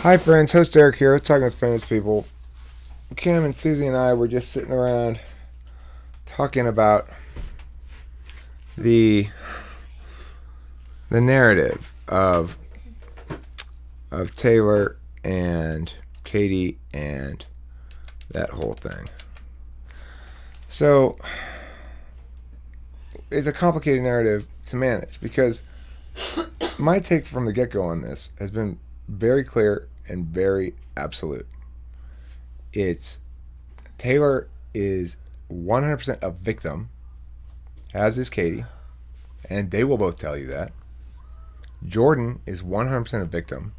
Hi friends, host Derek here, talking with famous people. Kim and Susie and I were just sitting around talking about the the narrative of Taylor and Katie and that whole thing. So it's a complicated narrative to manage because my take from the get-go on this has been very clear and very absolute. It's Taylor is 100% a victim, as is Katie, and they will both tell you that. Jordan is 100% a victim,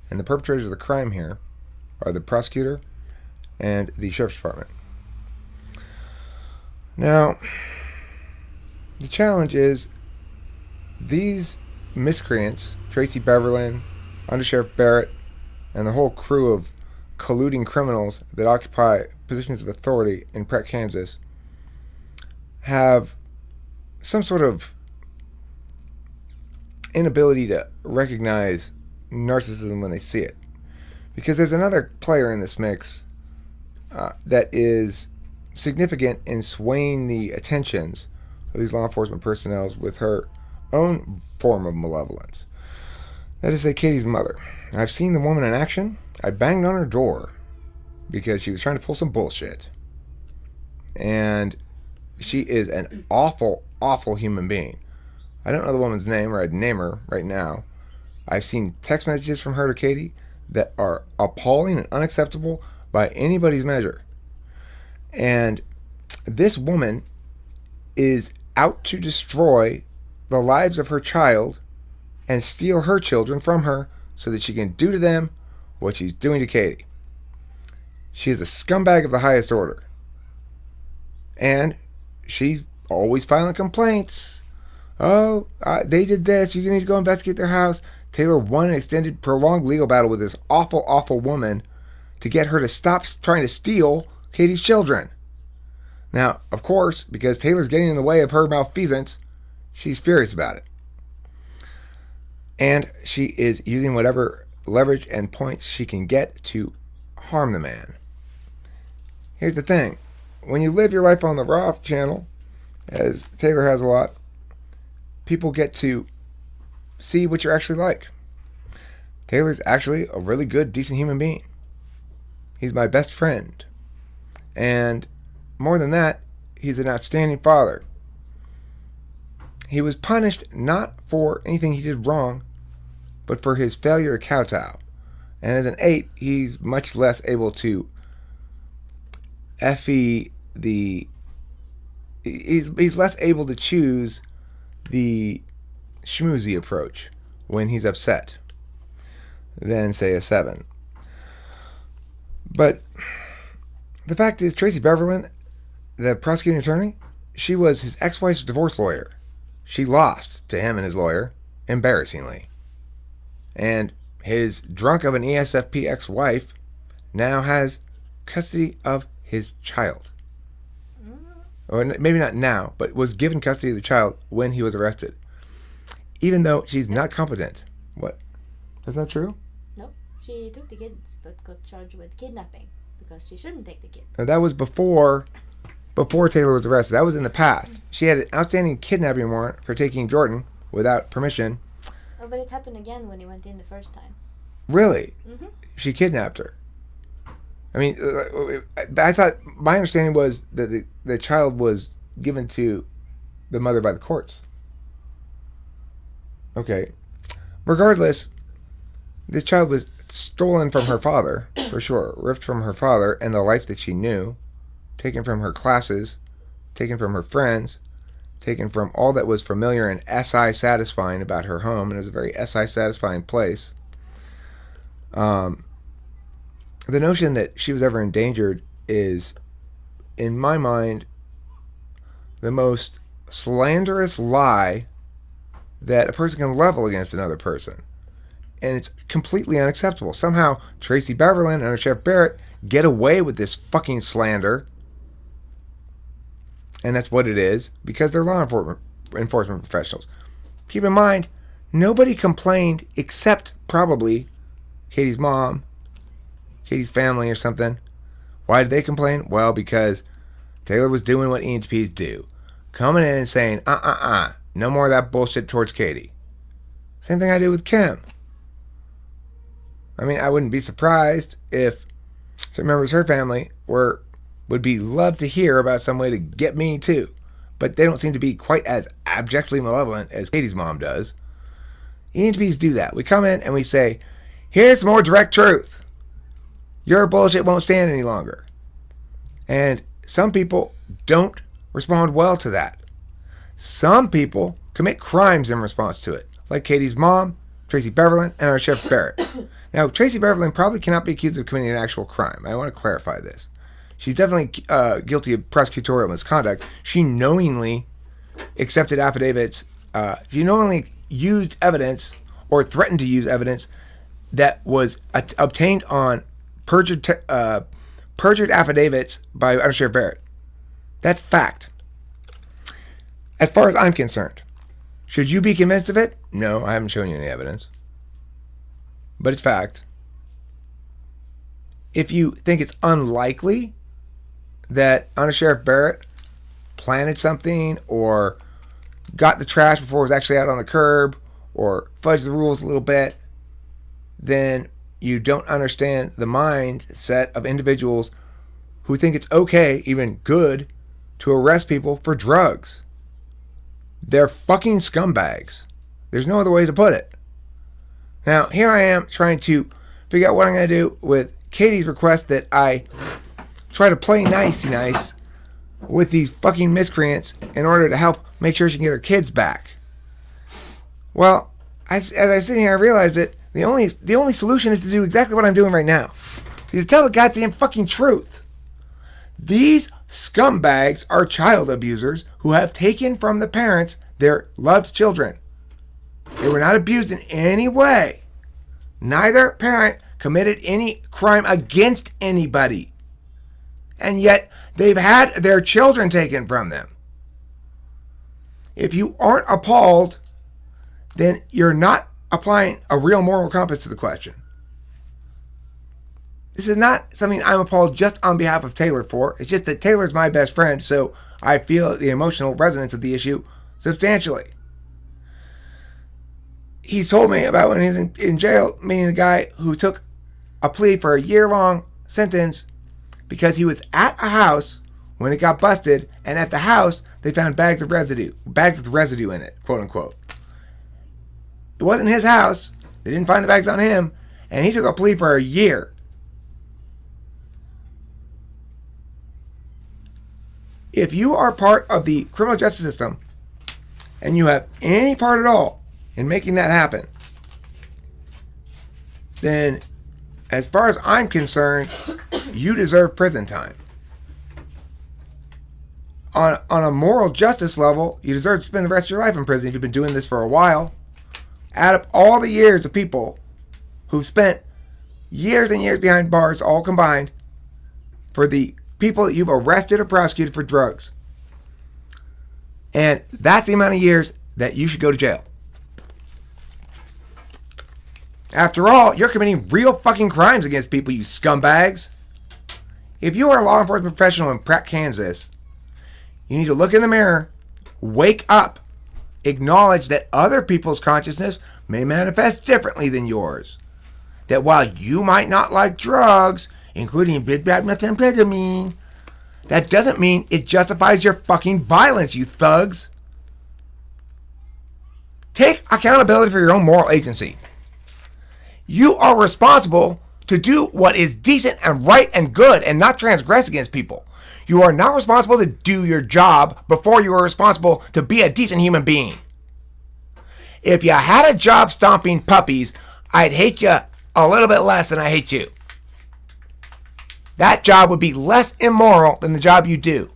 and the perpetrators of the crime here are the prosecutor and the sheriff's department. Now, the challenge is these miscreants, Tracy Beverlin, Under Sheriff Barrett, and the whole crew of colluding criminals that occupy positions of authority in Pratt, Kansas, have some sort of inability to recognize narcissism when they see it. Because there's another player in this mix that is significant in swaying the attentions of these law enforcement personnel with her own form of malevolence. That is, Katie's mother. I've seen the woman in action. I banged on her door because she was trying to pull some bullshit. And she is an awful, awful human being. I don't know the woman's name, or I'd name her right now. I've seen text messages from her to Katie that are appalling and unacceptable by anybody's measure. And this woman is out to destroy the lives of her child and steal her children from her so that she can do to them what she's doing to Katie. She is a scumbag of the highest order. And she's always filing complaints. Oh, they did this. You need to go investigate their house. Taylor won an extended, prolonged legal battle with this awful, awful woman to get her to stop trying to steal Katie's children. Now, of course, because Taylor's getting in the way of her malfeasance, she's furious about it. And she is using whatever leverage and points she can get to harm the man. Here's the thing. When you live your life on the Raw channel, as Taylor has a lot, people get to see what you're actually like. Taylor's actually a really good, decent human being. He's my best friend. And more than that, he's an outstanding father. He was punished not for anything he did wrong, but for his failure to kowtow. And as an 8, he's much less able to he's less able to choose the schmoozy approach when he's upset than, say, a 7. But the fact is, Tracy Beverlin, the prosecuting attorney, she was his ex-wife's divorce lawyer. She lost to him and his lawyer, embarrassingly. And his drunk of an ESFP ex-wife now has custody of his child. Or maybe not now, but was given custody of the child when he was arrested. Even though she's not competent. What? Is that true? No, she took the kids but got charged with kidnapping because she shouldn't take the kids. And that was before Taylor was arrested. That was in the past. She had an outstanding kidnapping warrant for taking Jordan without permission. Oh, but it happened again when he went in the first time. Really? Mm-hmm. She kidnapped her. I mean, I thought, my understanding was that the child was given to the mother by the courts. Okay. Regardless, this child was stolen from her father, for sure. Ripped from her father and the life that she knew. Taken from her classes. Taken from her friends. Taken from all that was familiar and SI satisfying about her home. And it was a very SI satisfying place. The notion that she was ever endangered is, in my mind, the most slanderous lie that a person can level against another person. And it's completely unacceptable. Somehow, Tracy Beverlin and Sheriff Barrett get away with this fucking slander. And that's what it is, because they're law enforcement professionals. Keep in mind, nobody complained except probably Katie's mom, Katie's family or something. Why did they complain? Well, because Taylor was doing what ENTPs do. Coming in and saying, no more of that bullshit towards Katie. Same thing I did with Kim. I mean, I wouldn't be surprised if some members of her family would be loved to hear about some way to get me too. But they don't seem to be quite as abjectly malevolent as Katie's mom does. ENTPs do that. We come in and we say, here's some more direct truth. Your bullshit won't stand any longer. And some people don't respond well to that. Some people commit crimes in response to it, like Katie's mom, Tracy Beverland, and our Sheriff Barrett. Now, Tracy Beverland probably cannot be accused of committing an actual crime. I want to clarify this. She's definitely guilty of prosecutorial misconduct. She knowingly accepted affidavits. She knowingly used evidence or threatened to use evidence that was obtained on perjured affidavits by Under Sheriff Barrett. That's fact. As far as I'm concerned, should you be convinced of it? No, I haven't shown you any evidence. But it's fact. If you think it's unlikely that Under Sheriff Barrett planted something or got the trash before it was actually out on the curb or fudged the rules a little bit, then you don't understand the mindset of individuals who think it's okay, even good, to arrest people for drugs. They're fucking scumbags. There's no other way to put it. Now, here I am trying to figure out what I'm going to do with Katie's request that I try to play nice with these fucking miscreants in order to help make sure she can get her kids back. Well, as I sit here, I realized that the only solution is to do exactly what I'm doing right now. Is to tell the goddamn fucking truth. These scumbags are child abusers who have taken from the parents their loved children. They were not abused in any way. Neither parent committed any crime against anybody. And yet, they've had their children taken from them. If you aren't appalled, then you're not applying a real moral compass to the question. This is not something I'm appalled just on behalf of Taylor for. It's just that Taylor's my best friend, so I feel the emotional resonance of the issue substantially. He's told me about when he was in jail, meeting a guy who took a plea for a year-long sentence because he was at a house when it got busted, and at the house they found bags with residue in it, quote unquote. It wasn't his house. They didn't find the bags on him, and he took a plea for a year. If you are part of the criminal justice system and you have any part at all in making that happen, then as far as I'm concerned, you deserve prison time. On a moral justice level, you deserve to spend the rest of your life in prison if you've been doing this for a while. Add up all the years of people who've spent years and years behind bars, all combined, for the people that you've arrested or prosecuted for drugs. And that's the amount of years that you should go to jail. After all, you're committing real fucking crimes against people, you scumbags. If you are a law enforcement professional in Pratt, Kansas, you need to look in the mirror, wake up, acknowledge that other people's consciousness may manifest differently than yours. That while you might not like drugs, including big bad methamphetamine, that doesn't mean it justifies your fucking violence, you thugs. Take accountability for your own moral agency. You are responsible to do what is decent and right and good and not transgress against people. You are not responsible to do your job before you are responsible to be a decent human being. If you had a job stomping puppies, I'd hate you a little bit less than I hate you. That job would be less immoral than the job you do.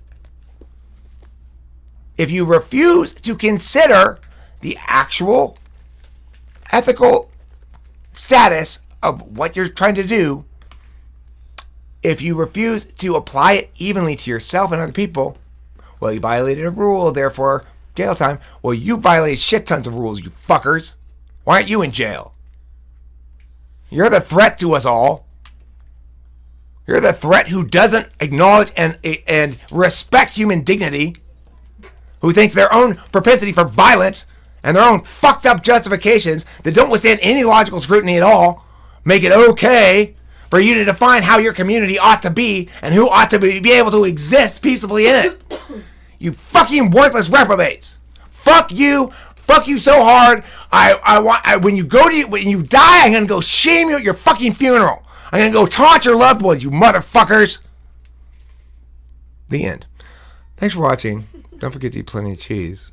If you refuse to consider the actual ethical status of what you're trying to do, if you refuse to apply it evenly to yourself and other people, well, you violated a rule, therefore jail time. Well, you violated shit tons of rules, you fuckers. Why aren't you in jail? You're the threat to us all. You're the threat who doesn't acknowledge and respect human dignity, who thinks their own propensity for violence and their own fucked up justifications that don't withstand any logical scrutiny at all make it okay for you to define how your community ought to be and who ought to be able to exist peaceably in it. You fucking worthless reprobates. Fuck you. Fuck you so hard. When you die, I'm gonna go shame you at your fucking funeral. I'm gonna go taunt your loved ones, you motherfuckers. The end. Thanks for watching. Don't forget to eat plenty of cheese.